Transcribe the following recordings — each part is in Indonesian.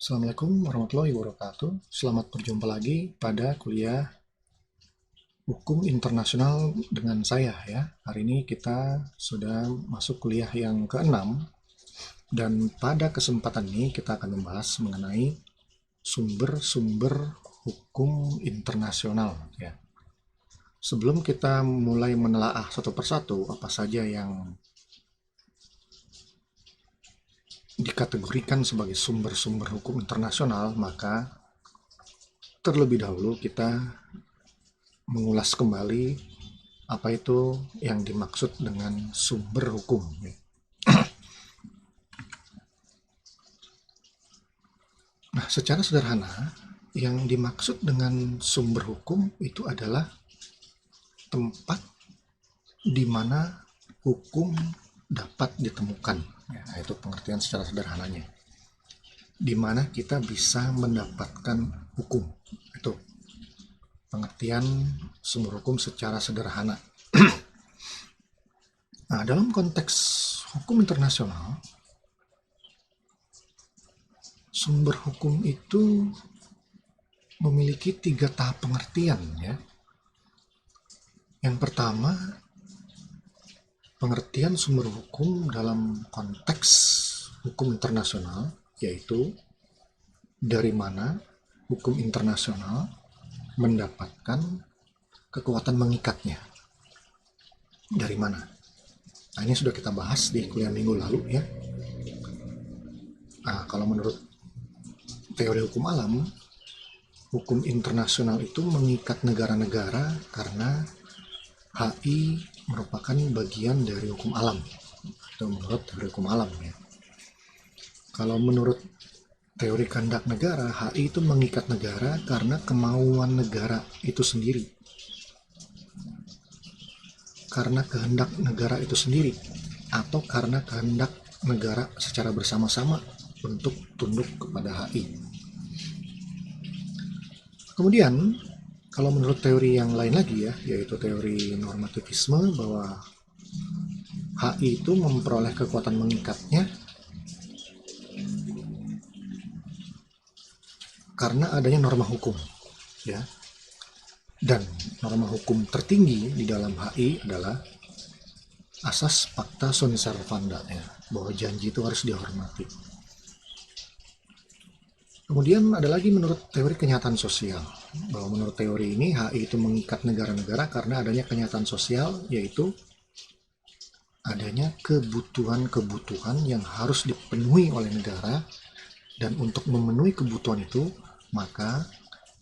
Assalamualaikum warahmatullahi wabarakatuh. Selamat berjumpa lagi pada kuliah Hukum Internasional dengan saya ya. Hari ini kita sudah masuk kuliah yang ke-6 dan pada kesempatan ini kita akan membahas mengenai sumber-sumber hukum internasional ya. Sebelum kita mulai menelaah satu persatu apa saja yang dikategorikan sebagai sumber-sumber hukum internasional, maka terlebih dahulu kita mengulas kembali apa itu yang dimaksud dengan sumber hukum. Nah, secara sederhana, yang dimaksud dengan sumber hukum itu adalah tempat di mana hukum dapat ditemukan. Ya, itu pengertian secara sederhananya. Di mana kita bisa mendapatkan hukum. Itu pengertian sumber hukum secara sederhana. Nah, dalam konteks hukum internasional, sumber hukum itu memiliki 3 tahap pengertian ya. Yang pertama, pengertian sumber hukum dalam konteks hukum internasional, yaitu dari mana hukum internasional mendapatkan kekuatan mengikatnya. Dari mana? Nah, ini sudah kita bahas di kuliah minggu lalu ya. Nah, kalau menurut teori hukum alam, hukum internasional itu mengikat negara-negara karena HI merupakan bagian dari hukum alam. Itu menurut teori hukum alam ya. Kalau menurut teori kehendak negara, HI itu mengikat negara karena kemauan negara itu sendiri. Karena kehendak negara itu sendiri atau karena kehendak negara secara bersama-sama untuk tunduk kepada HI. Kemudian, kalau menurut teori yang lain lagi ya, yaitu teori normativisme, bahwa HI itu memperoleh kekuatan mengikatnya karena adanya norma hukum ya. Dan norma hukum tertinggi di dalam HI adalah asas pacta sunt servanda ya, bahwa janji itu harus dihormati. Kemudian ada lagi menurut teori kenyataan sosial, bahwa menurut teori ini HI itu mengikat negara-negara karena adanya kenyataan sosial, yaitu adanya kebutuhan-kebutuhan yang harus dipenuhi oleh negara, dan untuk memenuhi kebutuhan itu maka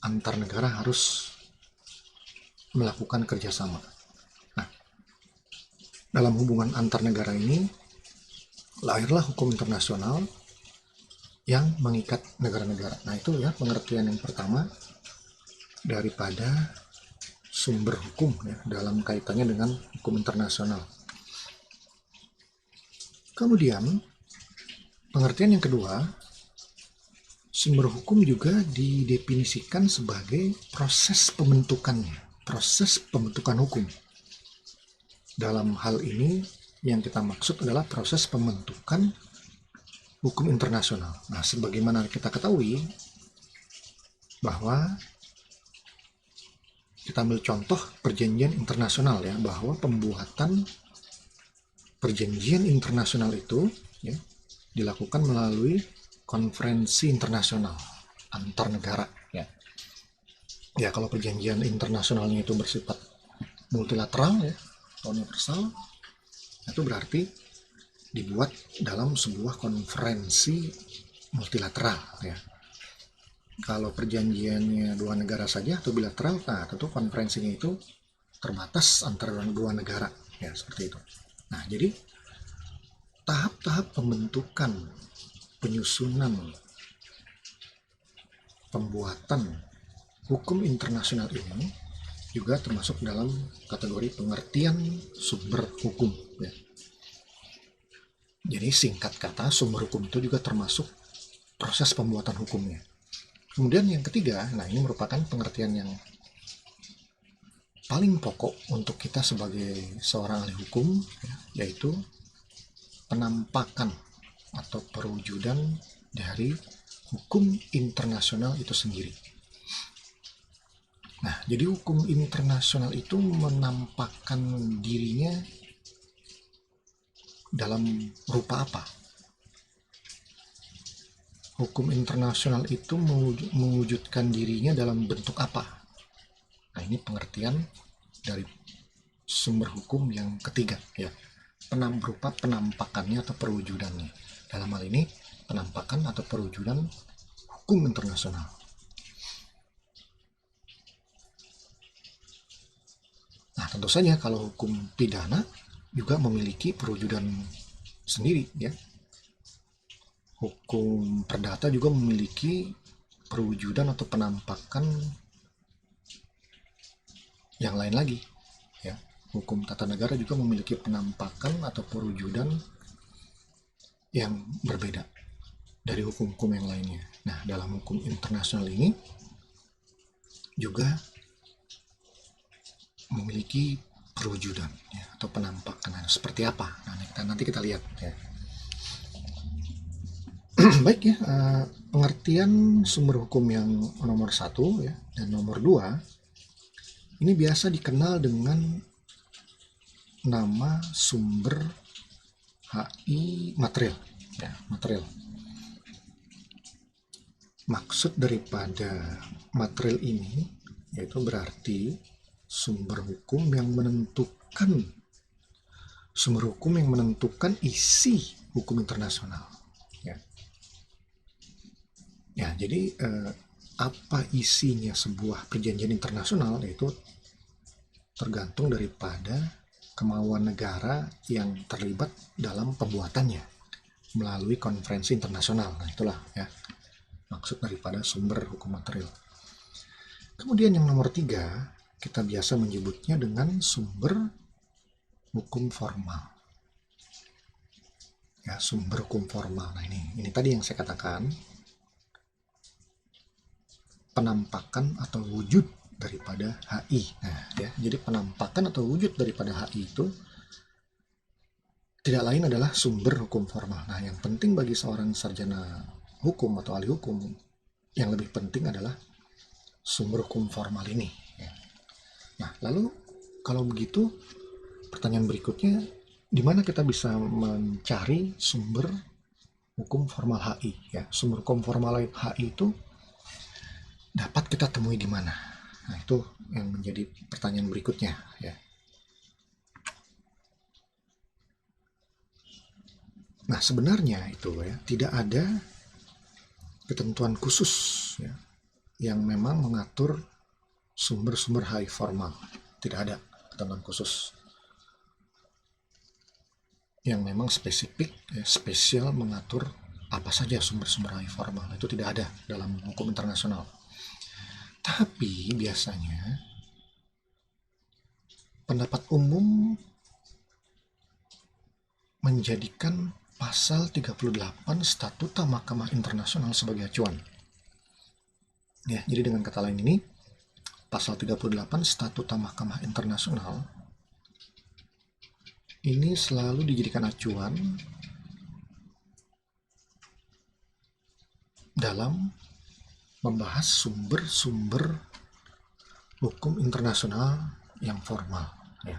antar negara harus melakukan kerjasama. Nah, dalam hubungan antar negara ini lahirlah hukum internasional yang mengikat negara-negara. Nah, itu ya pengertian yang pertama daripada sumber hukum ya, dalam kaitannya dengan hukum internasional. Kemudian, pengertian yang kedua, sumber hukum juga didefinisikan sebagai proses pembentukan hukum. Dalam hal ini, yang kita maksud adalah proses pembentukan hukum internasional. Nah, sebagaimana kita ketahui bahwa kita ambil contoh perjanjian internasional ya, bahwa pembuatan perjanjian internasional itu ya, dilakukan melalui konferensi internasional antar negara ya. Ya, kalau perjanjian internasionalnya itu bersifat multilateral ya, universal, itu berarti dibuat dalam sebuah konferensi multilateral ya. Kalau perjanjiannya dua negara saja atau bilateral, nah tentu konferensinya itu terbatas antara dua negara ya, seperti itu. Nah, jadi tahap-tahap pembentukan, penyusunan, pembuatan hukum internasional ini juga termasuk dalam kategori pengertian sumber hukum ya. Jadi singkat kata, sumber hukum itu juga termasuk proses pembuatan hukumnya. Kemudian yang ketiga, nah ini merupakan pengertian yang paling pokok untuk kita sebagai seorang ahli hukum ya, yaitu penampakan atau perwujudan dari hukum internasional itu sendiri. Nah, jadi hukum internasional itu menampakkan dirinya dalam rupa apa? Hukum internasional itu mewujudkan dirinya dalam bentuk apa? Nah, ini pengertian dari sumber hukum yang ketiga, ya. Berupa penampakannya atau perwujudannya. Dalam hal ini, penampakan atau perwujudan hukum internasional. Nah, tentu saja kalau hukum pidana juga memiliki perwujudan sendiri, ya. Hukum perdata juga memiliki perwujudan atau penampakan yang lain lagi, ya. Hukum tata negara juga memiliki penampakan atau perwujudan yang berbeda dari hukum-hukum yang lainnya. Nah, dalam hukum internasional ini juga memiliki perwujudan, ya, atau penampakan seperti apa. Nah, nanti kita lihat, ya. Baik, ya, pengertian sumber hukum yang nomor 1, ya, dan nomor 2 ini biasa dikenal dengan nama sumber HI material, ya, material. Maksud daripada material ini yaitu berarti sumber hukum yang menentukan isi hukum internasional, ya. Ya, jadi apa isinya sebuah perjanjian internasional itu tergantung daripada kemauan negara yang terlibat dalam pembuatannya melalui konferensi internasional. Nah, itulah, ya, maksud daripada sumber hukum material. Kemudian yang nomor 3, kita biasa menyebutnya dengan sumber hukum formal. Ya, sumber hukum formal. Nah, ini tadi yang saya katakan, penampakan atau wujud daripada HI. Nah, ya, jadi penampakan atau wujud daripada HI itu tidak lain adalah sumber hukum formal. Nah, yang penting bagi seorang sarjana hukum atau ahli hukum, yang lebih penting adalah sumber hukum formal ini, ya. Nah, lalu kalau begitu, pertanyaan berikutnya, di mana kita bisa mencari sumber hukum formal HI? Ya, sumber hukum formal HI itu dapat kita temui di mana? Nah, itu yang menjadi pertanyaan berikutnya, ya. Nah, sebenarnya itu, ya, tidak ada ketentuan khusus, ya, yang memang mengatur sumber-sumber HI formal. Tidak ada ketentuan khusus yang memang spesifik, ya, spesial mengatur apa saja sumber-sumber HI formal. Itu tidak ada dalam hukum internasional. Tapi biasanya pendapat umum menjadikan pasal 38 Statuta Mahkamah Internasional sebagai acuan. Ya, jadi dengan kata lain ini, pasal 38 Statuta Mahkamah Internasional ini selalu dijadikan acuan dalam membahas sumber-sumber hukum internasional yang formal, ya.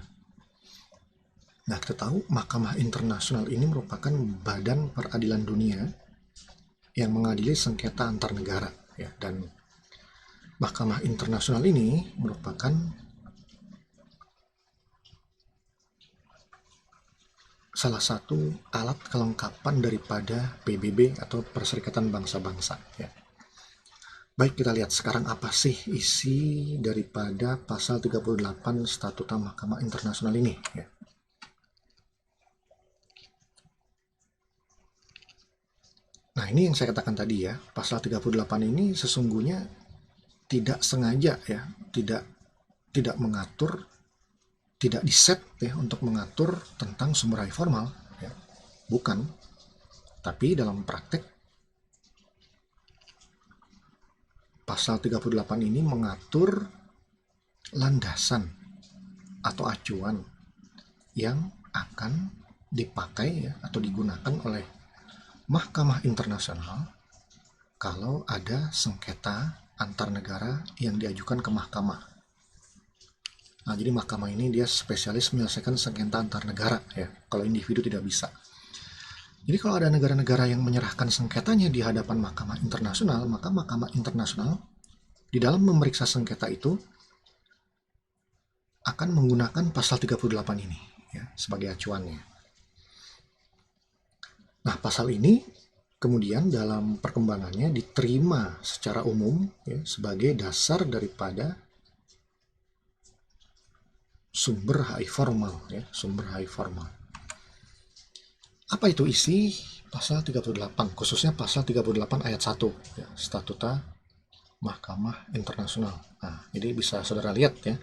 Nah, kita tahu Mahkamah Internasional ini merupakan badan peradilan dunia yang mengadili sengketa antar negara, ya, dan Mahkamah Internasional ini merupakan salah satu alat kelengkapan daripada PBB atau Perserikatan Bangsa-Bangsa, ya. Baik, kita lihat sekarang apa sih isi daripada pasal 38 Statuta Mahkamah Internasional ini, ya. Nah, ini yang saya katakan tadi, ya, pasal 38 ini sesungguhnya tidak sengaja, ya, tidak mengatur, tidak diset, ya, untuk mengatur tentang sumber HI formal, ya. Bukan. Tapi dalam praktek pasal 38 ini mengatur landasan atau acuan yang akan dipakai, ya, atau digunakan oleh Mahkamah Internasional kalau ada sengketa antar negara yang diajukan ke mahkamah. Nah, jadi mahkamah ini dia spesialis menyelesaikan sengketa antar negara ya. Kalau individu tidak bisa. Jadi kalau ada negara-negara yang menyerahkan sengketanya di hadapan mahkamah internasional, maka mahkamah internasional di dalam memeriksa sengketa itu akan menggunakan pasal 38 ini ya sebagai acuannya. Nah, pasal ini kemudian dalam perkembangannya diterima secara umum ya, sebagai dasar daripada sumber HI formal ya, sumber HI formal. Apa itu isi pasal 38, khususnya pasal 38 ayat 1 ya, Statuta Mahkamah Internasional. Nah, jadi bisa saudara lihat ya.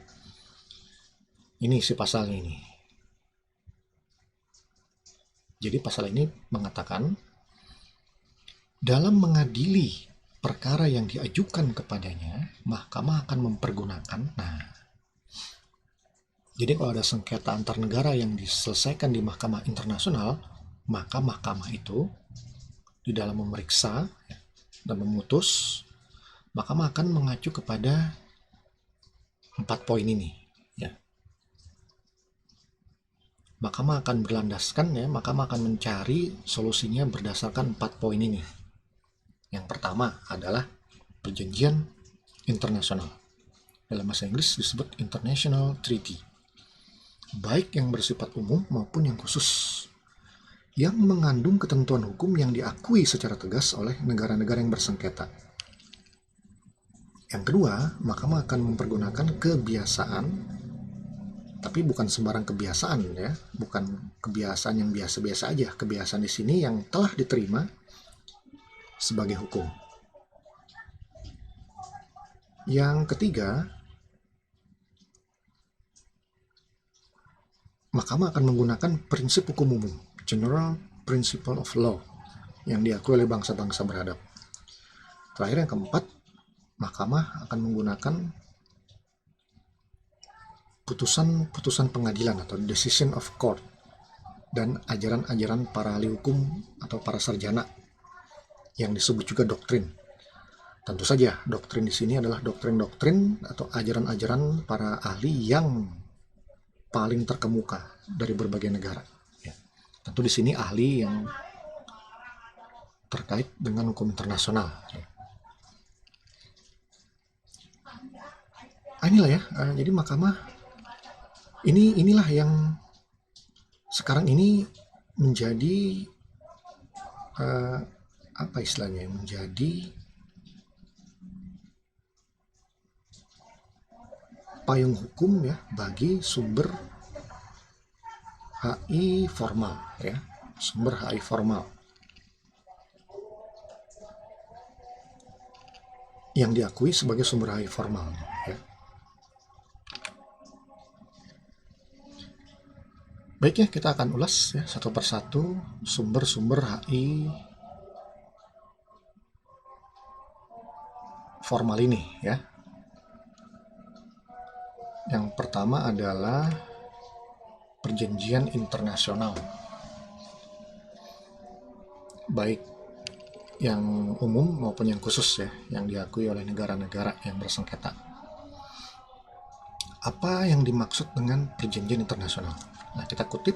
Ini isi pasalnya ini. Jadi pasal ini mengatakan dalam mengadili perkara yang diajukan kepadanya, mahkamah akan mempergunakan. Nah, jadi kalau ada sengketa antar negara yang diselesaikan di mahkamah internasional, maka mahkamah itu di dalam memeriksa dan memutus, mahkamah akan mengacu kepada 4 poin ini. Ya. Mahkamah akan berlandaskan ya, mahkamah akan mencari solusinya berdasarkan 4 poin ini. Yang pertama adalah perjanjian internasional. Dalam bahasa Inggris disebut international treaty. Baik yang bersifat umum maupun yang khusus. Yang mengandung ketentuan hukum yang diakui secara tegas oleh negara-negara yang bersengketa. Yang kedua, mahkamah akan mempergunakan kebiasaan, tapi bukan sembarang kebiasaan ya, bukan kebiasaan yang biasa-biasa aja. Kebiasaan di sini yang telah diterima sebagai hukum. Yang ketiga, mahkamah akan menggunakan prinsip hukum umum, general principle of law, yang diakui oleh bangsa-bangsa beradab. Terakhir yang keempat, mahkamah akan menggunakan putusan-putusan pengadilan atau decision of court dan ajaran-ajaran para ahli hukum atau para sarjana yang disebut juga doktrin. Tentu saja doktrin di sini adalah doktrin-doktrin atau ajaran-ajaran para ahli yang paling terkemuka dari berbagai negara. Ya. Tentu di sini ahli yang terkait dengan hukum internasional. Ya. Inilah ya, jadi mahkamah inilah yang sekarang ini menjadi apa istilahnya, menjadi payung hukum ya bagi sumber HI formal ya, sumber HI formal yang diakui sebagai sumber HI formal ya. Baik ya, kita akan ulas ya satu persatu sumber-sumber HI formal ini ya. Yang pertama adalah perjanjian internasional, baik yang umum maupun yang khusus ya, yang diakui oleh negara-negara yang bersengketa. Apa yang dimaksud dengan perjanjian internasional? Nah, kita kutip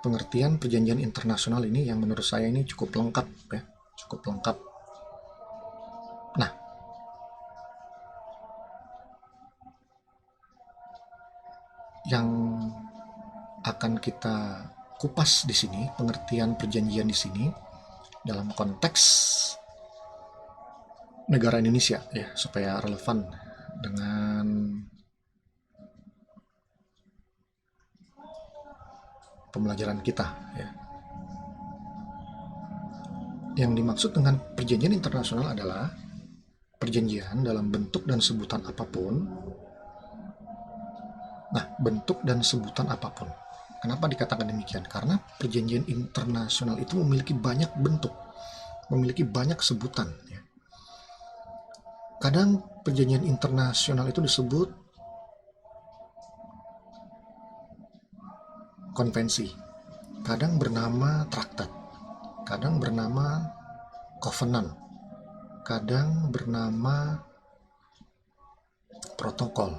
pengertian perjanjian internasional ini yang menurut saya ini cukup lengkap ya, cukup lengkap. Nah, yang akan kita kupas di sini, pengertian perjanjian di sini dalam konteks negara Indonesia ya, supaya relevan dengan pembelajaran kita ya. Yang dimaksud dengan perjanjian internasional adalah perjanjian dalam bentuk dan sebutan apapun. Nah, bentuk dan sebutan apapun. Kenapa dikatakan demikian? Karena perjanjian internasional itu memiliki banyak bentuk, memiliki banyak sebutan. Ya. Kadang perjanjian internasional itu disebut konvensi, kadang bernama traktat, kadang bernama covenant, kadang bernama protokol,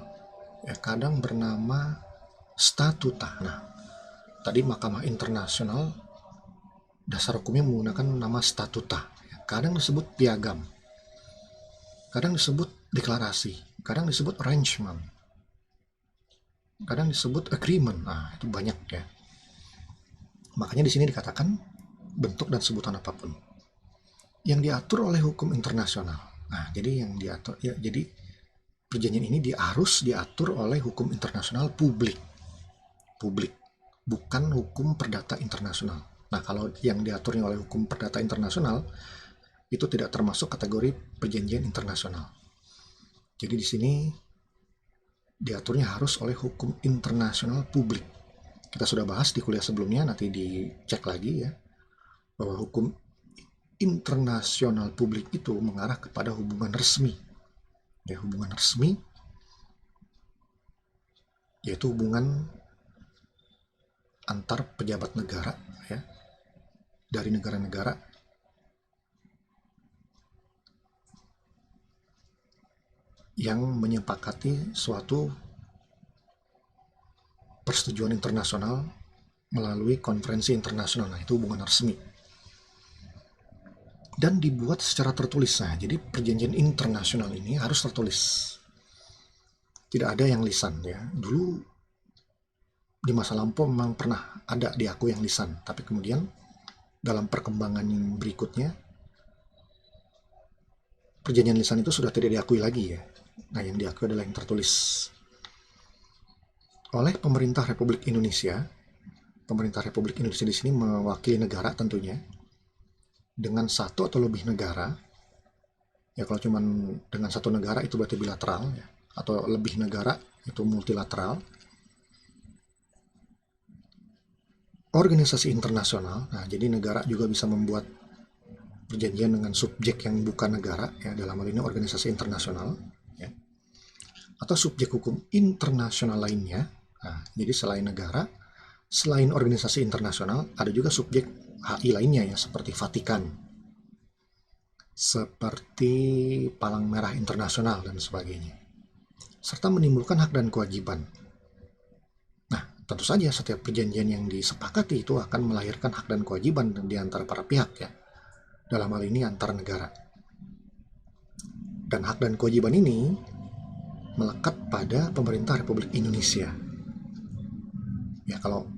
ya, kadang bernama statuta. Nah, tadi Mahkamah Internasional dasar hukumnya menggunakan nama statuta. Kadang disebut piagam, kadang disebut deklarasi, kadang disebut arrangement, kadang disebut agreement. Nah, itu banyak ya. Makanya di sini dikatakan bentuk dan sebutan apapun yang diatur oleh hukum internasional. Nah, jadi yang diatur ya, jadi perjanjian ini harus diatur oleh hukum internasional publik, bukan hukum perdata internasional. Nah, kalau yang diaturnya oleh hukum perdata internasional itu tidak termasuk kategori perjanjian internasional. Jadi di sini diaturnya harus oleh hukum internasional publik. Kita sudah bahas di kuliah sebelumnya, nanti dicek lagi ya, bahwa hukum internasional publik itu mengarah kepada hubungan resmi. Ya, hubungan resmi yaitu hubungan antar pejabat negara ya, dari negara-negara yang menyepakati suatu persetujuan internasional melalui konferensi internasional. Nah, itu hubungan resmi. Dan dibuat secara tertulis. Nah, jadi perjanjian internasional ini harus tertulis. Tidak ada yang lisan ya. Dulu di masa lampau memang pernah ada diakui yang lisan, tapi kemudian dalam perkembangan yang berikutnya perjanjian lisan itu sudah tidak diakui lagi ya. Nah, yang diakui adalah yang tertulis. Oleh pemerintah Republik Indonesia, pemerintah Republik Indonesia di sini mewakili negara tentunya, dengan satu atau lebih negara. Ya, kalau cuma dengan satu negara itu berarti bilateral ya, atau lebih negara itu multilateral. Organisasi internasional, nah jadi negara juga bisa membuat perjanjian dengan subjek yang bukan negara ya, dalam hal ini organisasi internasional ya, atau subjek hukum internasional lainnya. Nah, jadi selain negara, selain organisasi internasional, ada juga subjek HI lainnya ya, seperti Vatikan, seperti Palang Merah Internasional dan sebagainya, serta menimbulkan hak dan kewajiban. Nah, tentu saja setiap perjanjian yang disepakati itu akan melahirkan hak dan kewajiban di antara para pihak ya, dalam hal ini antar negara. Dan hak dan kewajiban ini melekat pada pemerintah Republik Indonesia. Ya, kalau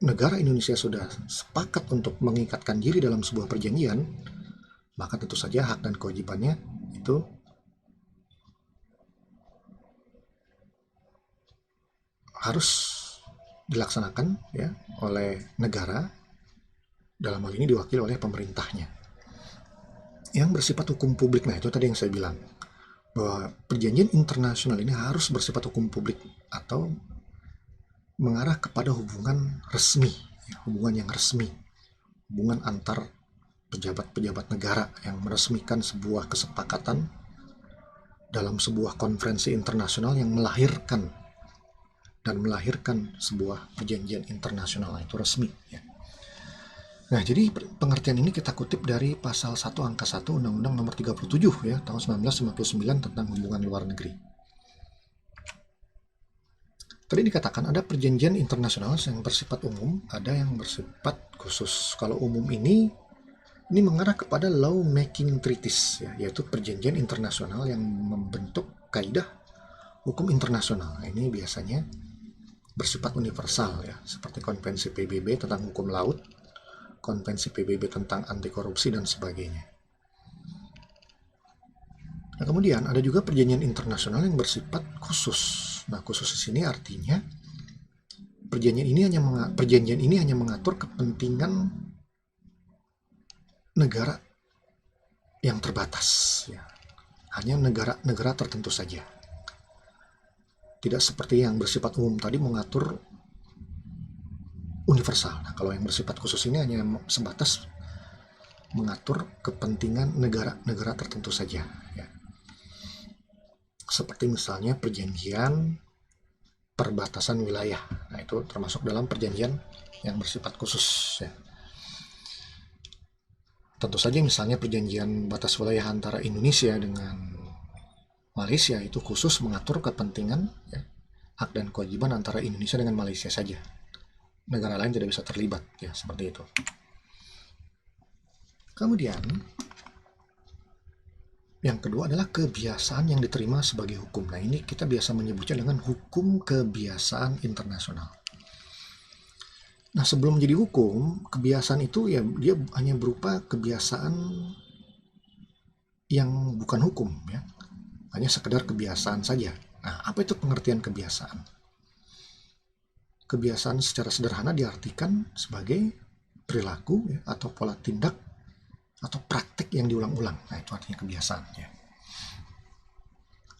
negara Indonesia sudah sepakat untuk mengikatkan diri dalam sebuah perjanjian, maka tentu saja hak dan kewajibannya itu harus dilaksanakan ya oleh negara, dalam hal ini diwakili oleh pemerintahnya yang bersifat hukum publik. Nah, itu tadi yang saya bilang bahwa perjanjian internasional ini harus bersifat hukum publik atau mengarah kepada hubungan resmi ya, hubungan yang resmi, hubungan antar pejabat-pejabat negara yang meresmikan sebuah kesepakatan dalam sebuah konferensi internasional yang melahirkan sebuah perjanjian internasional. Itu resmi ya. Nah, jadi pengertian ini kita kutip dari pasal 1 angka 1 Undang-Undang Nomor 37 ya tahun 1959 tentang hubungan luar negeri. Tadi dikatakan ada perjanjian internasional yang bersifat umum, ada yang bersifat khusus. Kalau umum ini mengarah kepada law making treaties ya, yaitu perjanjian internasional yang membentuk kaidah hukum internasional. Nah, ini biasanya bersifat universal ya, seperti konvensi PBB tentang hukum laut, konvensi PBB tentang anti korupsi dan sebagainya. Nah, kemudian ada juga perjanjian internasional yang bersifat khusus. Nah, khusus di sini artinya perjanjian ini hanya mengatur kepentingan negara yang terbatas ya. Hanya negara tertentu saja. Tidak seperti yang bersifat umum tadi mengatur universal. Nah, kalau yang bersifat khusus ini hanya sebatas mengatur kepentingan negara-negara tertentu saja ya. Seperti misalnya perjanjian perbatasan wilayah. Nah, itu termasuk dalam perjanjian yang bersifat khusus ya. Tentu saja misalnya perjanjian batas wilayah antara Indonesia dengan Malaysia itu khusus mengatur kepentingan ya, hak dan kewajiban antara Indonesia dengan Malaysia saja. Negara lain tidak bisa terlibat ya, seperti itu. Kemudian yang kedua adalah kebiasaan yang diterima sebagai hukum. Nah, ini kita biasa menyebutnya dengan hukum kebiasaan internasional. Nah, sebelum menjadi hukum, kebiasaan itu ya dia hanya berupa kebiasaan yang bukan hukum ya. Hanya sekedar kebiasaan saja. Nah, apa itu pengertian kebiasaan? Kebiasaan secara sederhana diartikan sebagai perilaku ya, atau pola tindak atau praktik yang diulang-ulang. Nah, itu artinya kebiasaan ya.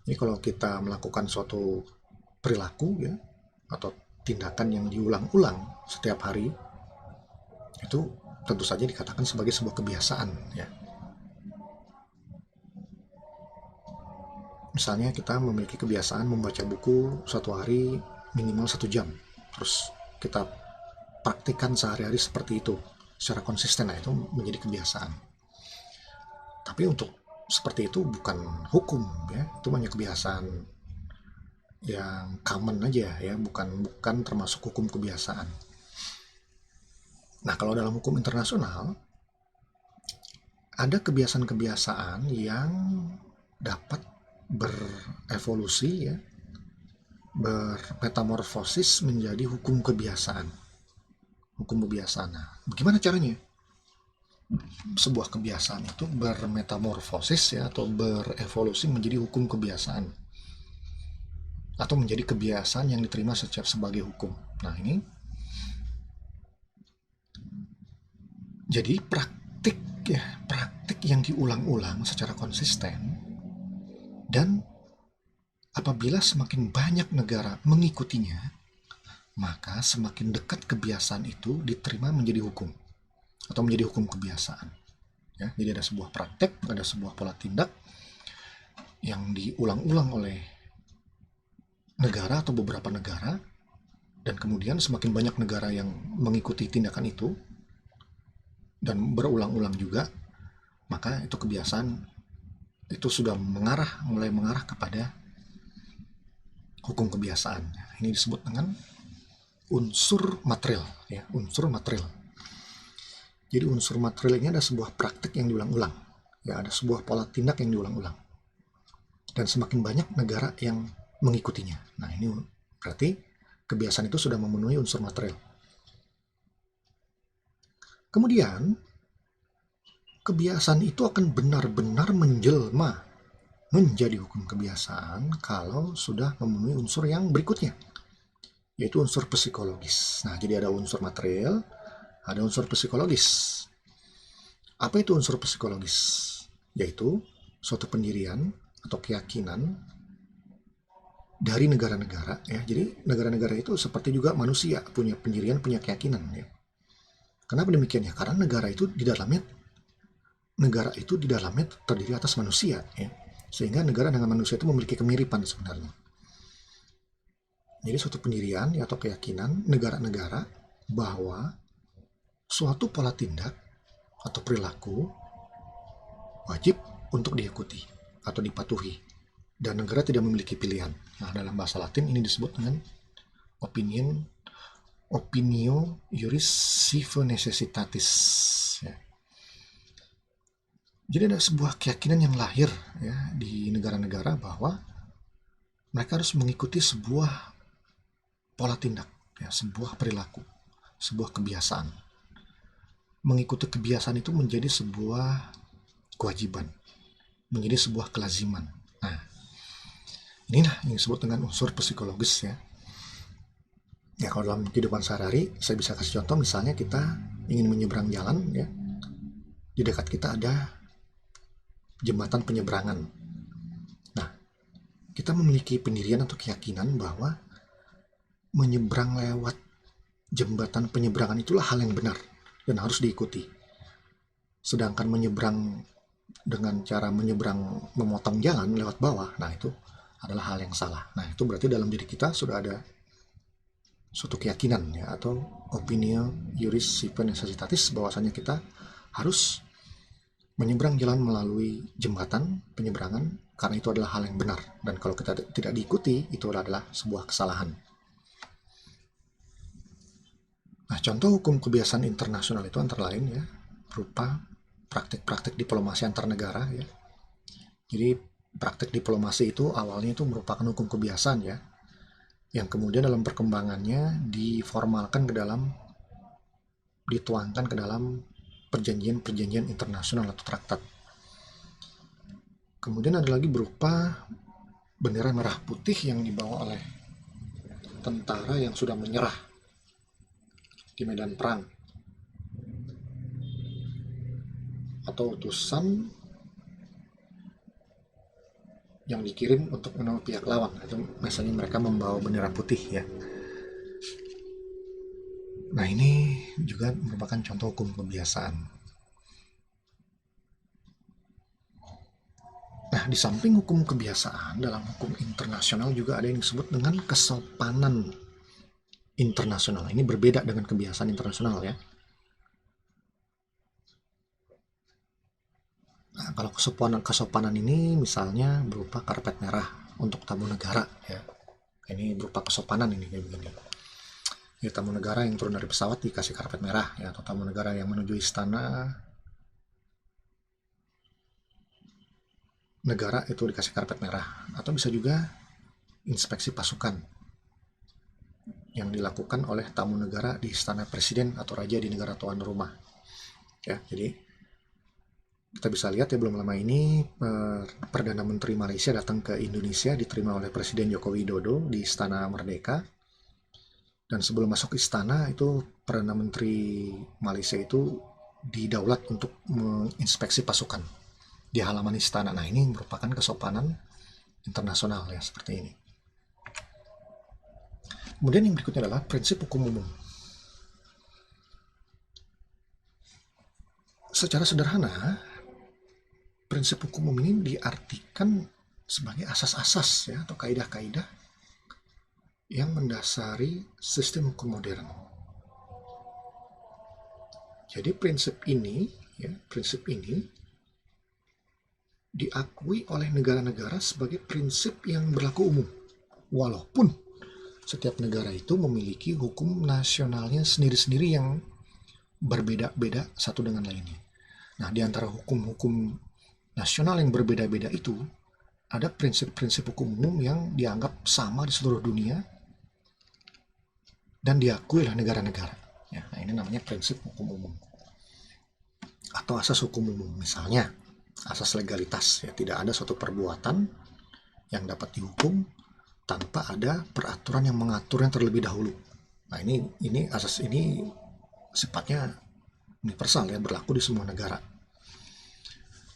Jadi kalau kita melakukan suatu perilaku ya atau tindakan yang diulang-ulang setiap hari, itu tentu saja dikatakan sebagai sebuah kebiasaan ya. Misalnya kita memiliki kebiasaan membaca buku satu hari minimal 1 jam, terus kita praktikkan sehari-hari seperti itu secara konsisten, nah itu menjadi kebiasaan. Tapi untuk seperti itu bukan hukum ya, itu hanya kebiasaan yang common aja ya, bukan termasuk hukum kebiasaan. Nah, kalau dalam hukum internasional ada kebiasaan-kebiasaan yang dapat berevolusi ya, bermetamorfosis menjadi hukum kebiasaan. Hukum kebiasaan. Nah, bagaimana caranya? Sebuah kebiasaan itu bermetamorfosis ya, atau berevolusi menjadi hukum kebiasaan atau menjadi kebiasaan yang diterima sebagai hukum. Nah, ini jadi praktik yang diulang-ulang secara konsisten, dan apabila semakin banyak negara mengikutinya, maka semakin dekat kebiasaan itu diterima menjadi hukum atau menjadi hukum kebiasaan ya. Jadi ada sebuah praktek, ada sebuah pola tindak yang diulang-ulang oleh negara atau beberapa negara, dan kemudian semakin banyak negara yang mengikuti tindakan itu dan berulang-ulang juga, maka itu kebiasaan itu sudah mulai mengarah kepada hukum kebiasaan. Ini disebut dengan unsur material ya, unsur material. Jadi unsur material ini ada sebuah praktik yang diulang-ulang, ya ada sebuah pola tindak yang diulang-ulang, dan semakin banyak negara yang mengikutinya. Nah, ini berarti kebiasaan itu sudah memenuhi unsur material. Kemudian kebiasaan itu akan benar-benar menjelma menjadi hukum kebiasaan kalau sudah memenuhi unsur yang berikutnya, yaitu unsur psikologis. Nah, jadi ada unsur material, ada unsur psikologis. Apa itu unsur psikologis? Yaitu suatu pendirian atau keyakinan dari negara-negara ya. Jadi negara-negara itu seperti juga manusia, punya pendirian, punya keyakinan ya. Kenapa demikian ya? Karena negara itu di dalamnya terdiri atas manusia ya. Sehingga negara dengan manusia itu memiliki kemiripan sebenarnya. Jadi suatu pendirian ya, atau keyakinan negara-negara bahwa suatu pola tindak atau perilaku wajib untuk diikuti atau dipatuhi, dan negara tidak memiliki pilihan. Nah, dalam bahasa Latin ini disebut dengan opinio iuris sive necessitatis ya. Jadi ada sebuah keyakinan yang lahir ya di negara-negara bahwa mereka harus mengikuti sebuah pola tindak ya, sebuah perilaku, sebuah kebiasaan. Mengikuti kebiasaan itu menjadi sebuah kewajiban, menjadi sebuah kelaziman. Nah, inilah yang disebut dengan unsur psikologis ya. Ya, kalau dalam kehidupan sehari-hari saya bisa kasih contoh, misalnya kita ingin menyeberang jalan ya. Di dekat kita ada jembatan penyeberangan. Nah, kita memiliki pendirian atau keyakinan bahwa menyeberang lewat jembatan penyeberangan itulah hal yang benar dan harus diikuti. Sedangkan menyeberang dengan cara menyeberang memotong jalan lewat bawah, nah itu adalah hal yang salah. Nah, itu berarti dalam diri kita sudah ada suatu keyakinan ya, atau opinio iuris sive necessitatis, bahwasanya kita harus menyeberang jalan melalui jembatan penyeberangan karena itu adalah hal yang benar, dan kalau kita tidak diikuti itu adalah sebuah kesalahan. Nah, contoh hukum kebiasaan internasional itu antara lain ya berupa praktik-praktik diplomasi antar negara ya. Jadi praktik diplomasi itu awalnya itu merupakan hukum kebiasaan ya, yang kemudian dalam perkembangannya dituangkan ke dalam perjanjian-perjanjian internasional atau traktat. Kemudian ada lagi berupa bendera merah putih yang dibawa oleh tentara yang sudah menyerah di medan perang, atau utusan yang dikirim untuk menolong pihak lawan. Itu misalnya mereka membawa bendera putih ya. Nah, ini juga merupakan contoh hukum kebiasaan. Nah, di samping hukum kebiasaan, dalam hukum internasional juga ada yang disebut dengan kesopanan internasional. Ini berbeda dengan kebiasaan internasional ya. Nah, kalau kesopanan ini misalnya berupa karpet merah untuk tamu negara ya. Ini berupa kesopanan ini kayak begini. Ya, tamu negara yang turun dari pesawat dikasih karpet merah ya, atau tamu negara yang menuju istana negara itu dikasih karpet merah, atau bisa juga inspeksi pasukan yang dilakukan oleh tamu negara di istana presiden atau raja di negara tuan rumah ya. Jadi kita bisa lihat ya, belum lama ini Perdana Menteri Malaysia datang ke Indonesia, diterima oleh Presiden Joko Widodo di Istana Merdeka. Dan sebelum masuk istana itu Perdana Menteri Malaysia itu didaulat untuk menginspeksi pasukan di halaman istana. Nah, ini merupakan kesopanan internasional ya, seperti ini. Kemudian yang berikutnya adalah prinsip hukum umum. Secara sederhana, prinsip hukum umum ini diartikan sebagai asas-asas ya, atau kaidah-kaidah yang mendasari sistem hukum modern. Jadi prinsip ini diakui oleh negara-negara sebagai prinsip yang berlaku umum, walaupun setiap negara itu memiliki hukum nasionalnya sendiri-sendiri yang berbeda-beda satu dengan lainnya. Nah, di antara hukum-hukum nasional yang berbeda-beda itu, ada prinsip-prinsip hukum umum yang dianggap sama di seluruh dunia dan diakui oleh negara-negara. Ya, nah, ini namanya prinsip hukum umum atau asas hukum umum. Misalnya, asas legalitas. Ya, tidak ada suatu perbuatan yang dapat dihukum tanpa ada peraturan yang mengaturnya terlebih dahulu. Nah, ini asas ini sifatnya universal ya, berlaku di semua negara.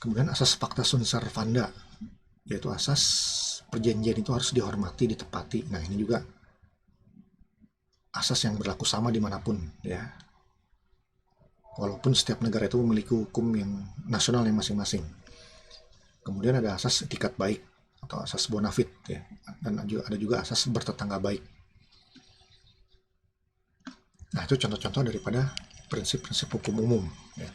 Kemudian asas pacta sunt servanda, yaitu asas perjanjian itu harus dihormati, ditepati. Nah, ini juga asas yang berlaku sama dimanapun ya, walaupun setiap negara itu memiliki hukum yang nasional yang masing-masing. Kemudian ada asas etikat baik atau asas bona fide ya, dan ada juga asas bertetangga baik. Nah, itu contoh-contoh daripada prinsip-prinsip hukum umum ya.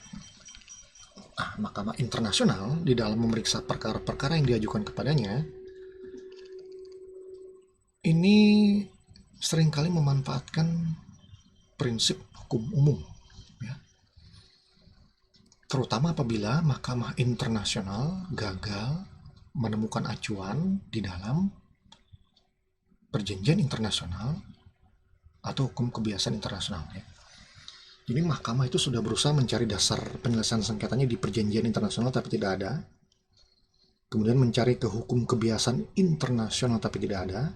Nah, Mahkamah Internasional di dalam memeriksa perkara-perkara yang diajukan kepadanya ini seringkali memanfaatkan prinsip hukum umum ya. Terutama apabila Mahkamah Internasional gagal menemukan acuan di dalam perjanjian internasional atau hukum kebiasaan internasional ya. Jadi mahkamah itu sudah berusaha mencari dasar penyelesaian sengketanya di perjanjian internasional tapi tidak ada. Kemudian mencari ke hukum kebiasaan internasional tapi tidak ada.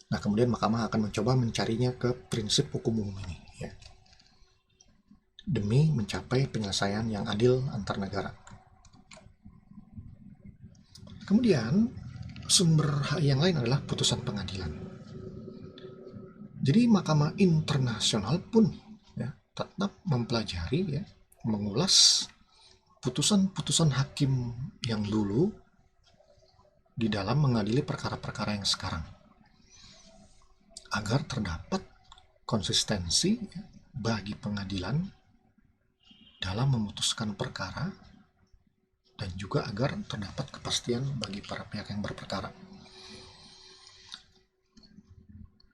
Nah, kemudian mahkamah akan mencoba mencarinya ke prinsip hukum umum ini ya, demi mencapai penyelesaian yang adil antar negara. Kemudian sumber yang lain adalah putusan pengadilan. Jadi Mahkamah Internasional pun ya, tetap mempelajari ya, mengulas putusan-putusan hakim yang dulu di dalam mengadili perkara-perkara yang sekarang, agar terdapat konsistensi bagi pengadilan dalam memutuskan perkara dan juga agar terdapat kepastian bagi para pihak yang berperkara.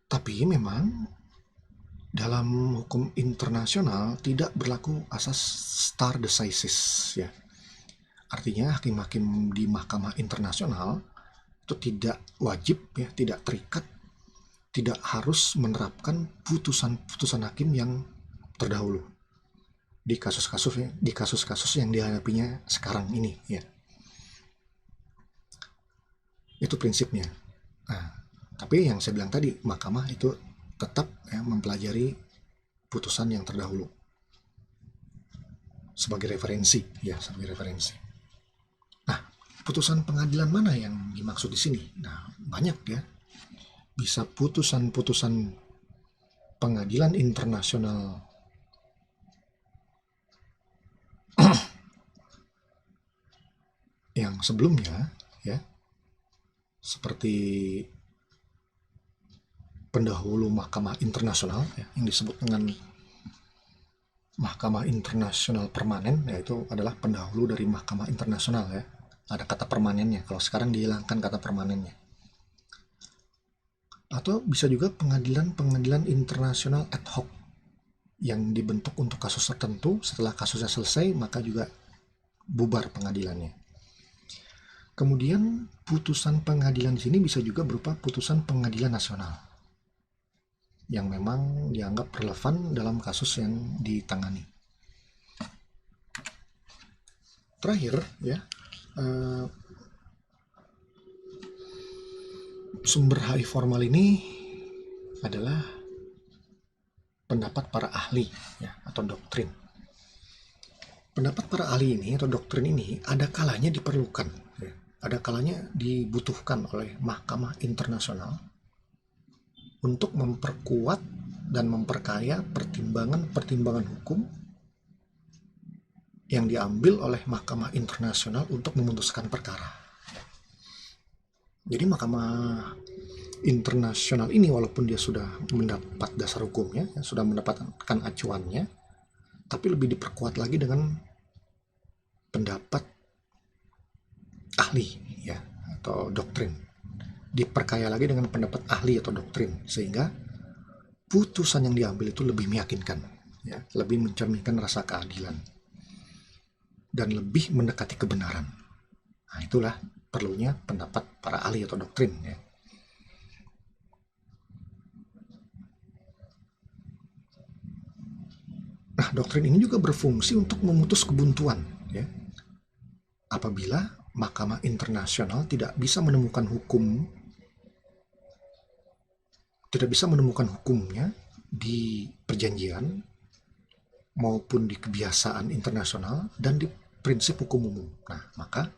Tapi memang dalam hukum internasional tidak berlaku asas stare decisis, ya. Artinya hakim-hakim di mahkamah internasional itu tidak wajib, ya, tidak terikat, tidak harus menerapkan putusan-putusan hakim yang terdahulu di kasus-kasus yang dihadapinya sekarang ini, ya. Itu prinsipnya. Nah, tapi yang saya bilang tadi, mahkamah itu tetap, ya, mempelajari putusan yang terdahulu sebagai referensi, ya, sebagai referensi. Nah, putusan pengadilan mana yang dimaksud di sini? Nah, banyak, ya. Bisa putusan-putusan pengadilan internasional yang sebelumnya, ya, seperti pendahulu mahkamah internasional, ya, yang disebut dengan mahkamah internasional permanen, yaitu adalah pendahulu dari mahkamah internasional, ya. Ada kata permanennya, kalau sekarang dihilangkan kata permanennya. Atau bisa juga pengadilan internasional ad hoc yang dibentuk untuk kasus tertentu. Setelah kasusnya selesai, maka juga bubar pengadilannya. Kemudian putusan pengadilan di sini bisa juga berupa putusan pengadilan nasional yang memang dianggap relevan dalam kasus yang ditangani. Terakhir, ya, sumber HI formal ini adalah pendapat para ahli, ya, atau doktrin. Pendapat para ahli ini atau doktrin ini ada kalanya diperlukan, ya, ada kalanya dibutuhkan oleh mahkamah internasional untuk memperkuat dan memperkaya pertimbangan-pertimbangan hukum yang diambil oleh mahkamah internasional untuk memutuskan perkara. Jadi mahkamah internasional ini, walaupun dia sudah mendapat dasar hukumnya, ya, sudah mendapatkan acuannya, tapi lebih diperkuat lagi dengan pendapat ahli, ya, atau doktrin. Diperkaya lagi dengan pendapat ahli atau doktrin, sehingga putusan yang diambil itu lebih meyakinkan, ya, lebih mencerminkan rasa keadilan dan lebih mendekati kebenaran. Nah, itulah perlunya pendapat para ahli atau doktrin, ya. Nah, doktrin ini juga berfungsi untuk memutus kebuntuan, ya. Apabila mahkamah internasional tidak bisa menemukan hukumnya di perjanjian maupun di kebiasaan internasional dan di prinsip hukum umum. Nah, maka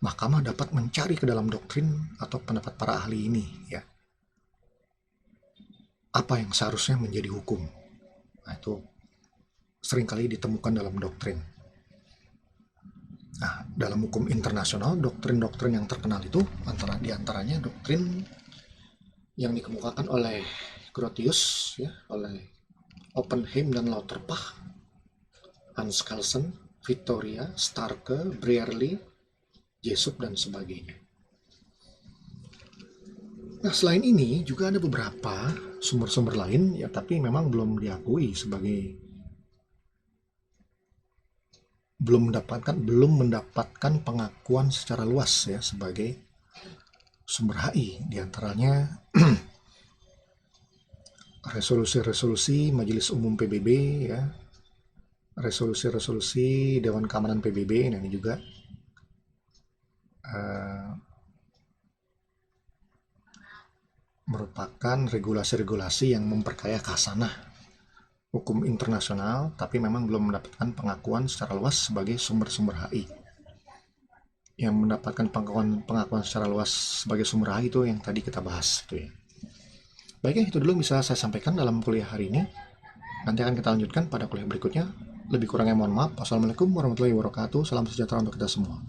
mahkamah dapat mencari ke dalam doktrin atau pendapat para ahli ini, ya, apa yang seharusnya menjadi hukum. Nah, itu seringkali ditemukan dalam doktrin. Nah, dalam hukum internasional, doktrin-doktrin yang terkenal itu diantaranya doktrin yang dikemukakan oleh Grotius, ya, oleh Oppenheim dan Lauterbach, Hans Kelsen, Victoria, Starke, Brearley, Jessup, dan sebagainya. Nah, selain ini juga ada beberapa sumber-sumber lain, ya, tapi memang belum diakui sebagai belum mendapatkan pengakuan secara luas, ya, sebagai sumber HI. Di antaranya resolusi-resolusi Majelis Umum PBB, ya, resolusi-resolusi Dewan Keamanan PBB. Nah, ini juga merupakan regulasi-regulasi yang memperkaya khasanah hukum internasional, tapi memang belum mendapatkan pengakuan secara luas sebagai sumber-sumber HI. Yang mendapatkan pengakuan secara luas sebagai sumber HI itu yang tadi kita bahas, itu, ya. Baiknya, itu dulu bisa saya sampaikan dalam kuliah hari ini. Nanti akan kita lanjutkan pada kuliah berikutnya. Lebih kurangnya mohon maaf. Wassalamualaikum warahmatullahi wabarakatuh. Salam sejahtera untuk kita semua.